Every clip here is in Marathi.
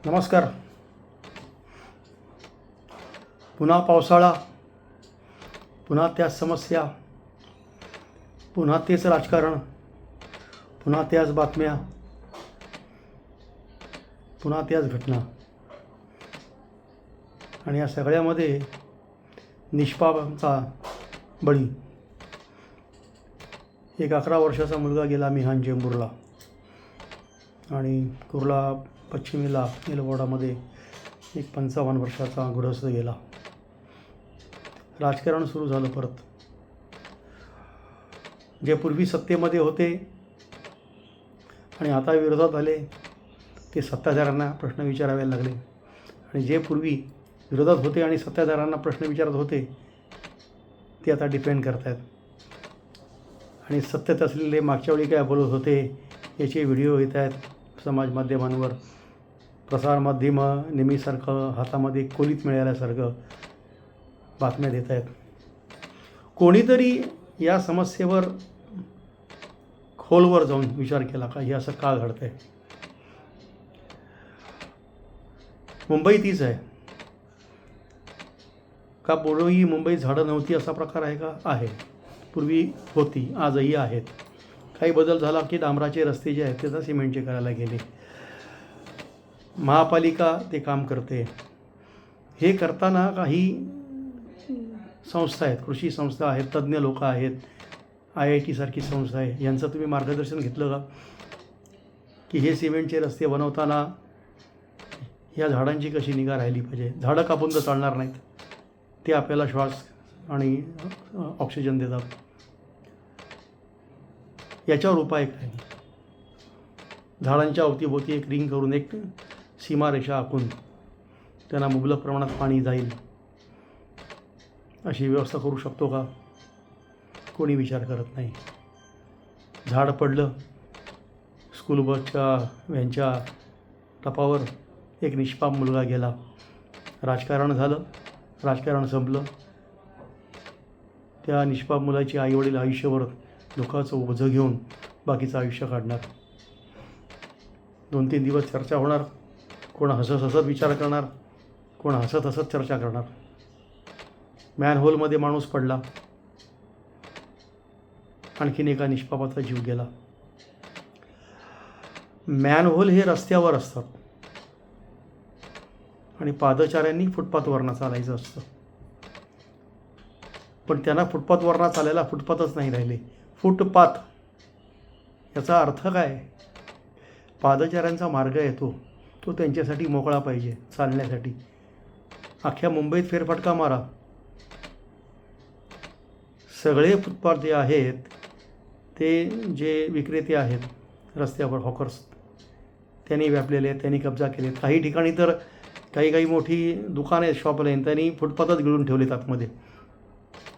नमस्कार. पुन्हा पावसाळा, पुन्हा त्याच समस्या, पुन्हा तेच राजकारण, पुन्हा त्याच बातम्या, पुन्हा त्याच घटना. आणि या सगळ्यामध्ये निष्पापांचा बळी. एक 11 वर्षाचा मुलगा गेला मिहान चेंबूरला, आणि कुर्ला पश्चिमेला निलवाडामध्ये एक 55 वर्षाचा गृहस्थ गेला. राजकारण सुरू झालं परत. जे पूर्वी सत्तेमध्ये होते आणि आता विरोधात आले ते सत्ताधाऱ्यांना प्रश्न विचारावे लागले, आणि जे पूर्वी विरोधात होते आणि सत्ताधाऱ्यांना प्रश्न विचारत होते ते आता डिपेंड करत आहेत. आणि सत्तेत असलेले मागच्या वेळी काय बोलत होते याचे व्हिडिओ येत आहेत समाज माध्यमांवर. प्रसारमाध्यमं नेहमीसारखं हातामध्ये कोलीत मिळाल्यासारखं बातम्या देत आहेत. कोणीतरी या समस्येवर खोलवर जाऊन विचार केला का हे असं का घडतं आहे. मुंबई तीच आहे का? पूर्वी मुंबईत झाडं नव्हती असा प्रकार आहे का? आहे. पूर्वी होती, आजही आहेत. काही बदल झाला की डांबराचे रस्ते जे आहेत ते आता सिमेंटचे करायला गेले. महापालिका ते काम करते. हे करताना काही संस्था आहेत, कृषी संस्था आहेत, तज्ज्ञ लोक आहेत, IIT सारखी संस्था आहे, यांचं तुम्ही मार्गदर्शन घेतलं का की हे सिमेंटचे रस्ते बनवताना या झाडांची कशी निगा राहिली पाहिजे? झाडं कापून तर चालणार नाहीत, ते आपल्याला श्वास आणि ऑक्सिजन देतात. याच्यावर उपाय काय? झाडांच्या अवतीभोवती एक रिंग करून, एक सीमारेषा आखून त्यांना मुबलक प्रमाणात पाणी जाईल अशी व्यवस्था करू शकतो का? कोणी विचार करत नाही. झाड पडलं, स्कूल बसच्या व्हॅनच्या टपावर एक निष्पाप मुलगा गेला. राजकारण झालं, राजकारण संपलं. त्या निष्पाप मुलाची आईवडील आयुष्यभर दुःखाचं ओझं घेऊन बाकीचं आयुष्य काढणार. 2-3 दिवस चर्चा होणार, कोण हसत हसत विचार करणार, कोण हसत हसत चर्चा करणार. मॅनहोलमध्ये माणूस पडला, आणखीन एका निष्पापाचा जीव गेला. मॅनहोल हे रस्त्यावर असतात आणि पादचाऱ्यांनी फुटपाथवरनं चालायचं असतं, पण त्यांना फुटपाथवरनं चालायला फुटपाथच नाही राहिले. फुटपाथ याचा अर्थ काय? पादचाऱ्यांचा मार्ग येतो तो त्यांच्यासाठी मोकळा पाहिजे चालण्यासाठी. अख्ख्या मुंबईत फेरफटका मारा, सगळे फुटपाथ जे आहेत ते जे विक्रेते आहेत रस्त्यावर, हॉकर्स, त्यांनी व्यापलेले आहेत, त्यांनी कब्जा केले. काही ठिकाणी तर काही मोठी दुकाने, शॉपलाईन, त्यांनी फुटपाथच गिळून ठेवलेत आतमध्ये.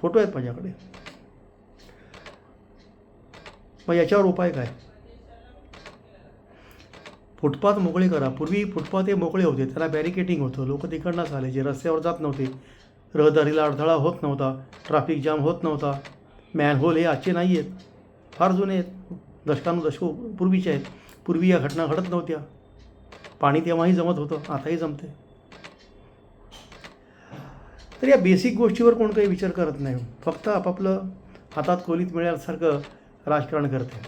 फोटो आहेत माझ्याकडे. मग याच्यावर उपाय काय? फुटपाथ मोकळे करा. पूर्वी फुटपाथ हे मोकळे होते, त्याला बॅरिकेटिंग होतं, लोक तिकडनं चालायचे, रस्त्यावर जात नव्हते, रहदारीला अडथळा होत नव्हता, ट्रॅफिक जाम होत नव्हता. मॅनहोल हे आजचे नाही आहेत, फार जुने आहेत, दशकानुदशकं पूर्वीचे आहेत. पूर्वी या घटना घडत नव्हत्या. पाणी तेव्हाही जमत होतं, आताही जमते. तर या बेसिक गोष्टीवर कोण काही विचार करत नाही, फक्त आपापलं हातात कोलीत मिळाल्यासारखं राजकारण करते.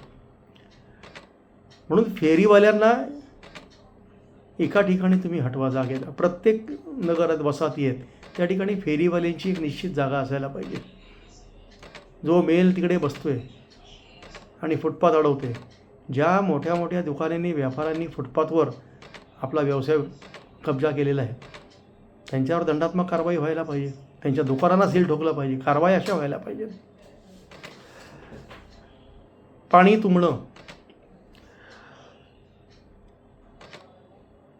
म्हणून फेरीवाल्यांना एका ठिकाणी तुम्ही हटवा जागेला. प्रत्येक नगरात वसाहती आहेत त्या ठिकाणी फेरीवाल्यांची एक निश्चित जागा असायला पाहिजे. जो मेल तिकडे बसतोय आणि फुटपाथ अडवते. ज्या मोठ्या मोठ्या दुकानांनी, व्यापाऱ्यांनी फुटपाथवर आपला व्यवसाय कब्जा केलेला आहे त्यांच्यावर दंडात्मक कारवाई व्हायला पाहिजे. त्यांच्या दुकानांना सील ठोकलं पाहिजे. कारवाई अशा व्हायला पाहिजे. पाणी तुंबणं,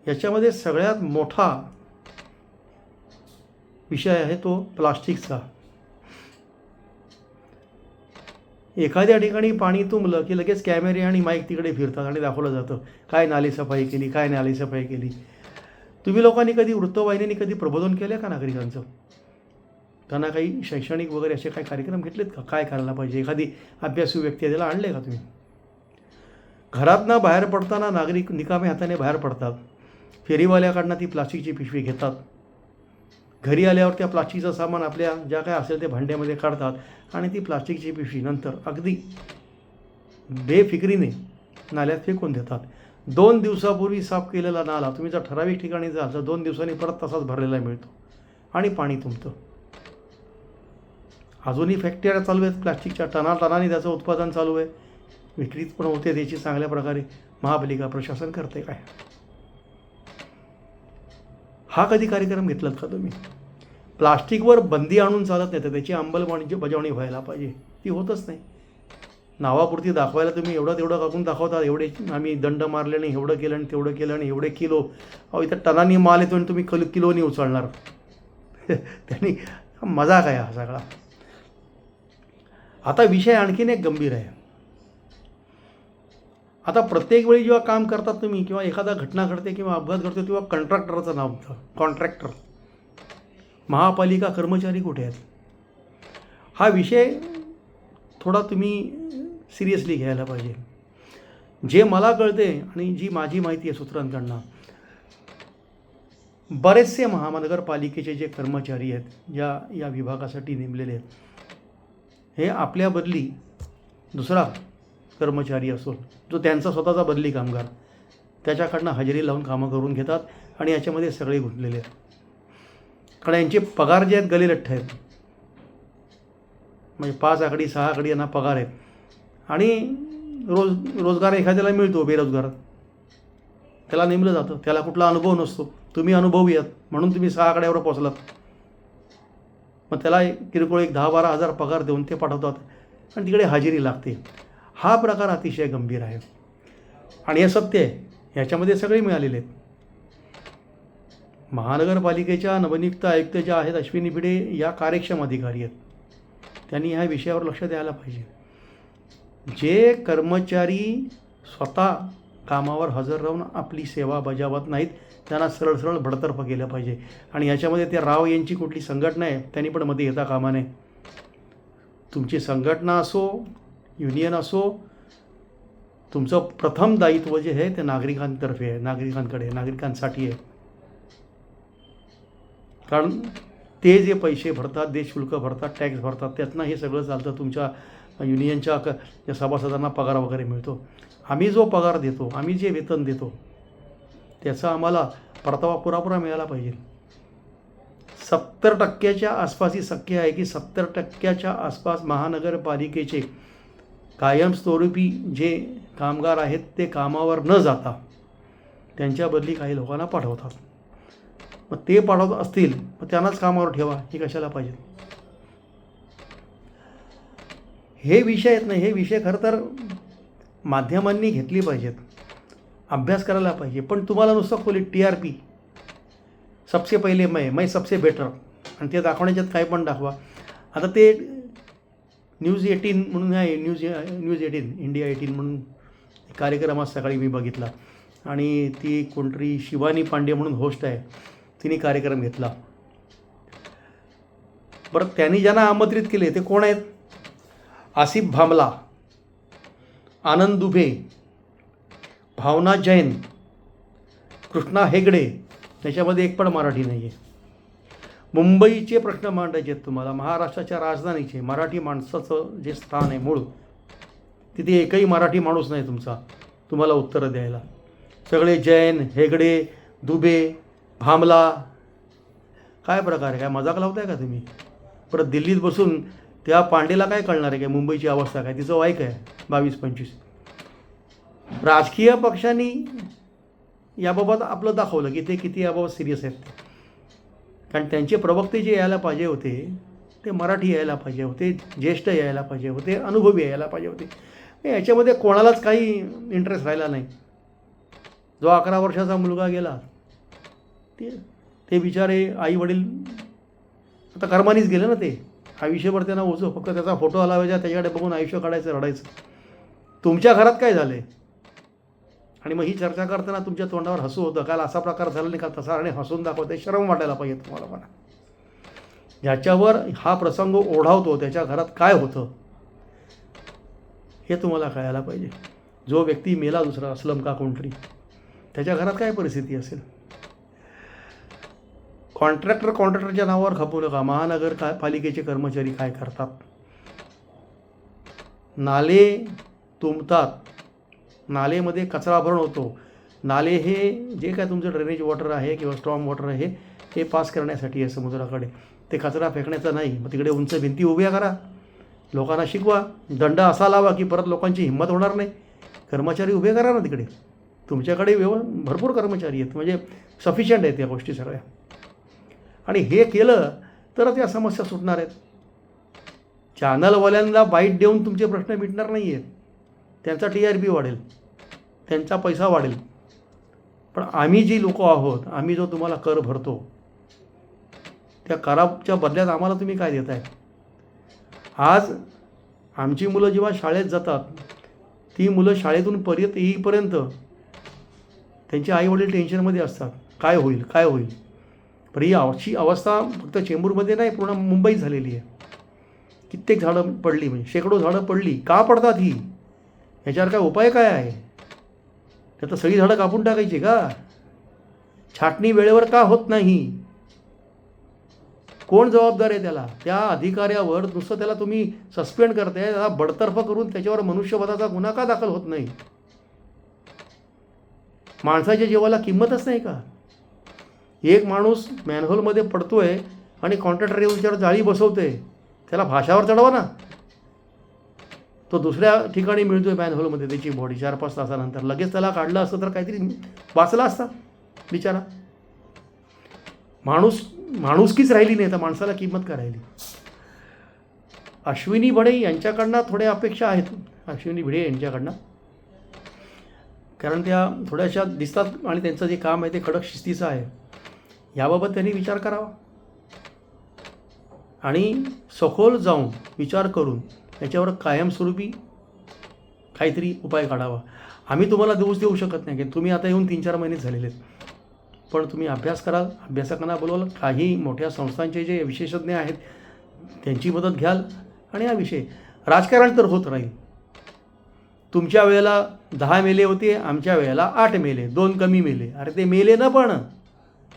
याच्यामध्ये सगळ्यात मोठा विषय आहे तो प्लास्टिकचा. एखाद्या ठिकाणी पाणी तुंबलं की लगेच कॅमेरे आणि माईक तिकडे फिरतात आणि दाखवलं जातं काय नाली सफाई केली, काय नाली सफाई केली. तुम्ही लोकांनी कधी, वृत्तवाहिन्यांनी कधी प्रबोधन केलं का नागरिकांचं? त्यांना काही शैक्षणिक वगैरे असे काही कार्यक्रम घेतलेत का? काय करायला पाहिजे? एखादी अभ्यासू व्यक्ती आहे त्याला आणले का तुम्ही? घरातनं बाहेर पडताना नागरिक निकामी हाताने बाहेर पडतात. फेरीवाल्याकडनं ती प्लास्टिकची पिशवी घेतात. घरी आल्यावर त्या प्लास्टिकचं सामान आपल्या ज्या काय असेल ते भांड्यामध्ये काढतात आणि ती प्लास्टिकची पिशवी नंतर अगदी बेफिक्रीने नाल्यात फेकून देतात. 2 दिवसापूर्वी साफ केलेला नाला तुम्ही जर ठराविक ठिकाणी जाल तर 2 दिवसांनी परत तसाच भरलेला मिळतो आणि पाणी तुंबतं. अजूनही फॅक्टऱ्या चालू आहेत प्लास्टिकच्या, टनाटनाने त्याचं उत्पादन चालू आहे. विक्रीत पण होते त्याची चांगल्या प्रकारे. महापालिका प्रशासन करते काय? हा कधी कार्यक्रम घेतलात का तुम्ही? प्लास्टिकवर बंदी आणून चालत नाही तर त्याची अंमलबजावणी व्हायला पाहिजे. ती होतच नाही. नावापुरती दाखवायला तुम्ही एवढं तेवढं काढून दाखवता. एवढे आम्ही दंड मारले नाही, एवढं केलं आणि तेवढं केलं आणि एवढे किलो. अहो इथं टनानी माल येतो आणि तुम्ही किलोनी उचलणार. त्यांनी मजा काय हा सगळा? आता विषय आणखीन एक गंभीर आहे. आता प्रत्येक वेळी जेव्हा काम करतात तुम्ही किंवा एखादा घटना घडते किंवा अपघात घडतो तेव्हा कंट्रॅक्टरचं नाव होतं. कॉन्ट्रॅक्टर. महापालिका कर्मचारी कुठे आहेत? हा विषय थोडा तुम्ही सिरियसली घ्यायला पाहिजे. जे मला कळते आणि जी माझी माहिती आहे सूत्रांकडनं, बरेचसे महानगरपालिकेचे जे कर्मचारी आहेत या विभागासाठी नेमलेले आहेत, हे आपल्या बदली दुसरा कर्मचारी असो जो त्यांचा स्वतःचा बदली कामगार त्याच्याकडनं हजेरी लावून कामं करून घेतात आणि याच्यामध्ये सगळे गुंतलेले आहेत. कारण यांचे पगार जे आहेत गलेलठ्ठ आहेत. म्हणजे 5 आकडी 6 आकडी यांना पगार आहेत आणि रोजगार एखाद्याला मिळतो बेरोजगार, त्याला नेमलं जातं. त्याला कुठला अनुभव नसतो. तुम्ही अनुभवी आहात म्हणून तुम्ही 6 आकड्यावर पोचलात. मग त्याला किरकोळ 10-12 हजार पगार देऊन ते पाठवतात आणि तिकडे हजेरी लागते. हा प्रकार अतिशय गंभीर आहे आणि हे सत्य आहे. ह्याच्यामध्ये सगळे मिळालेले आहेत. महानगरपालिकेच्या नवनियुक्त आयुक्त ज्या आहेत अश्विनी भिडे या कार्यक्षम अधिकारी आहेत. त्यांनी ह्या विषयावर लक्ष द्यायला पाहिजे. जे कर्मचारी स्वतः कामावर हजर राहून आपली सेवा बजावत नाहीत त्यांना सरळ सरळ बडतर्फ केलं पाहिजे. आणि याच्यामध्ये ते राव यांची कुठली संघटना आहे त्यांनी पण मध्ये येता कामा नये. तुमची संघटना असो, युनियन असो, तुमचं प्रथम दायित्व जे आहे ते नागरिकांतर्फे आहे, नागरिकांसाठी आहे. कारण ते जे पैसे भरतात, देश शुल्क भरतात, टॅक्स भरतात, त्यातनं हे सगळं चालतं. तुमच्या युनियनच्या सभासदांना पगार वगैरे मिळतो. आम्ही जो पगार देतो, आम्ही जे वेतन देतो त्याचा आम्हाला परतावा पुरापुरा मिळाला पाहिजे. 70% आसपास ही शक्य आहे की 70% आसपास महानगरपालिकेचे कायमस्वरूपी जे कामगार आहेत ते कामावर न जाता त्यांच्या बदली काही लोकांना पाठवतात. मग ते पाठवत असतील मग त्यांनाच कामावर ठेवा. हे कशाला पाहिजे? हे विषय आहेत ना, हे विषय खरं तर माध्यमांनी घेतली पाहिजेत, अभ्यास करायला पाहिजे. पण तुम्हाला नुसतं खोली TRP, सबसे पहिले मैं सबसे बेटर, आणि ते दाखवण्याच्यात काय पण दाखवा. आता ते न्यूज 18 म्हणून आहे, न्यूज 18 इंडिया 18 म्हणून कार्यक्रम आज सकाळी मी बघितला आणि ती कोणतरी शिवानी पांडे म्हणून होस्ट आहे, तिने कार्यक्रम घेतला. बरं, त्यांनी ज्यांना आमंत्रित केले ते कोण आहेत? आसिफ भामला, आनंद दुबे, भावना जैन, कृष्णा हेगडे, त्याच्यामध्ये एक पण मराठी नाही आहे. मुंबईचे प्रश्न मांडायचे आहेत तुम्हाला, महाराष्ट्राच्या राजधानीचे. मराठी माणसाचं जे स्थान आहे मूळ, तिथे एकही मराठी माणूस नाही तुम्हाला उत्तरं द्यायला. सगळे जैन, हेगडे, दुबे, भामला. काय प्रकार आहे? काय मजाक लावताय का तुम्ही? परत दिल्लीत बसून त्या पांडेला काय कळणार आहे काय मुंबईची अवस्था काय? तिचं वय काय 22-25. राजकीय पक्षांनी याबाबत आपलं दाखवलं की ते किती याबाबत सिरियस आहेत. कारण त्यांचे प्रवक्ते जे यायला पाहिजे होते ते मराठी यायला पाहिजे होते, ज्येष्ठ यायला पाहिजे होते, अनुभवी यायला पाहिजे होते. याच्यामध्ये कोणालाच काही इंटरेस्ट राहिला नाही. जो 11 वर्षाचा मुलगा गेला ते बिचारे आई वडील आता कर्मानीच गेले ना. ते आयुष्यभर त्यांना ओझं, फक्त त्याचा फोटो लावायचा, त्याच्याकडे बघून आयुष्य काढायचं, रडायचं. तुमच्या घरात काय झालं आहे? आणि मग ही चर्चा करताना तुमच्या तोंडावर हसू होतं. काल असा प्रकार झाला नाही का तसा, आणि हसून दाखवते. शरम वाटायला पाहिजे तुम्हाला. पण ज्याच्यावर हा प्रसंग ओढावतो त्याच्या घरात काय होतं हे तुम्हाला कळायला पाहिजे. जो व्यक्ती मेला दुसरा, असलम का कोणतरी, त्याच्या घरात काय परिस्थिती असेल. कॉन्ट्रॅक्टरच्या नावावर खपू नका. महानगरपालिकेचे कर्मचारी काय करतात? नाले तुंबतात, नालेमध्ये कचरा भरण होतो. नाले हे जे काय तुमचं ड्रेनेज वॉटर आहे किंवा स्ट्रॉम वॉटर आहे हे पास करण्यासाठी आहे समुद्राकडे. ते कचरा फेकण्याचा नाही. मग तिकडे उंच भिंती उभ्या करा, लोकांना शिकवा, दंड असा लावा की परत लोकांची हिंमत होणार नाही. कर्मचारी उभे करा ना तिकडे. तुमच्याकडे भरपूर कर्मचारी आहेत, म्हणजे सफिशियंट आहेत या गोष्टी सगळ्या. आणि हे केलं तरच या समस्या सुटणार आहेत. चॅनलवाल्यांना बाईट देऊन तुमचे प्रश्न मिटणार नाही आहेत. त्यांचा TRP वाढेल, त्यांचा पैसा वाढेल. पण आम्ही जी लोक आहोत, आम्ही जो तुम्हाला कर भरतो, त्या कराच्या बदल्यात आम्हाला तुम्ही काय देताय? आज आमची मुलं जेव्हा शाळेत जातात, ती मुलं शाळेतून परत येईपर्यंत त्यांचे आईवडील टेन्शनमध्ये असतात. काय होईल काय होईल. पण ही अशी अवस्था फक्त चेंबूरमध्ये नाही, पूर्ण मुंबईत झालेली आहे. कित्येक झाडं पडली, म्हणजे शेकडो झाडं पडली. का पडतात ही? याच्यावर काय उपाय काय आहे? त्यात सगळी झाडं कापून टाकायची का? छाटणी वेळेवर का होत नाही? कोण जबाबदार आहे त्याला? त्या अधिकाऱ्यावर नुसतं त्याला तुम्ही सस्पेंड करताय, त्याला बडतर्फ करून त्याच्यावर मनुष्यवधाचा गुन्हा का दाखल होत नाही? माणसाच्या जीवाला किंमतच नाही का? एक माणूस मॅनहोलमध्ये पडतोय आणि कॉन्ट्रॅक्टर येऊन त्याच्यावर जाळी बसवतोय, त्याला फाशावर चढवा ना. तो दुसऱ्या ठिकाणी मिळतोय मॅनहोलमध्ये त्याची बॉडी 4-5 तासानंतर. लगेच त्याला काढलं असतं तर काहीतरी वाचला असता बिचारा. माणुसकीच राहिली नाही, तर माणसाला किंमत काय राहिली? अश्विनी भिडे यांच्याकडनं थोड्या अपेक्षा आहेत. अश्विनी भिडे यांच्याकडनं, कारण त्या थोड्याशा दिसतात आणि त्यांचं जे काम आहे ते कडक शिस्तीचं आहे. याबाबत त्यांनी विचार करावा आणि सखोल जाऊन विचार करून याच्यावर कायमस्वरूपी काहीतरी उपाय काढावा. आम्ही तुम्हाला दोष देऊ शकत नाही की तुम्ही आता येऊन 3-4 महिनेच झालेले आहेत. पण तुम्ही अभ्यास कराल, अभ्यासकांना बोलवाल, काही मोठ्या संस्थांचे जे विशेषज्ञ आहेत त्यांची मदत घ्याल आणि हा विषय राजकारण तर होत राहील. तुमच्या वेळेला 10 मेले होते, आमच्या वेळेला 8 मेले, 2 कमी मेले. अरे ते मेले ना, पण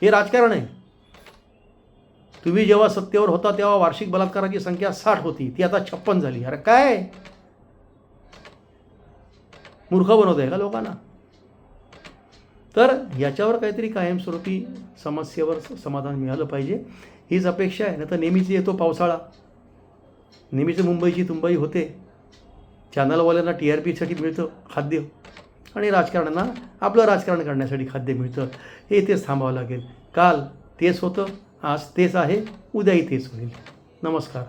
हे राजकारण आहे. तुम्ही जेव्हा सत्तेवर होता तेव्हा वार्षिक बलात्काराची संख्या 60 होती, ती आता 56 झाली. अरे काय मूर्ख बनवत आहे का लोकांना? तर याच्यावर काहीतरी कायमस्वरूपी समस्येवर समाधान मिळालं पाहिजे, हीच अपेक्षा आहे. नाही तर नेहमीच येतो पावसाळा, नेहमीच मुंबईची तुंबई होते. चॅनलवाल्यांना TRPसाठी मिळतं खाद्य आणि राजकारण्यांना आपलं राजकारण करण्यासाठी खाद्य मिळतं. हे तेच थांबावं लागेल. काल तेच होतं, आज तेच आहे, उद्याही तेच होईल. नमस्कार.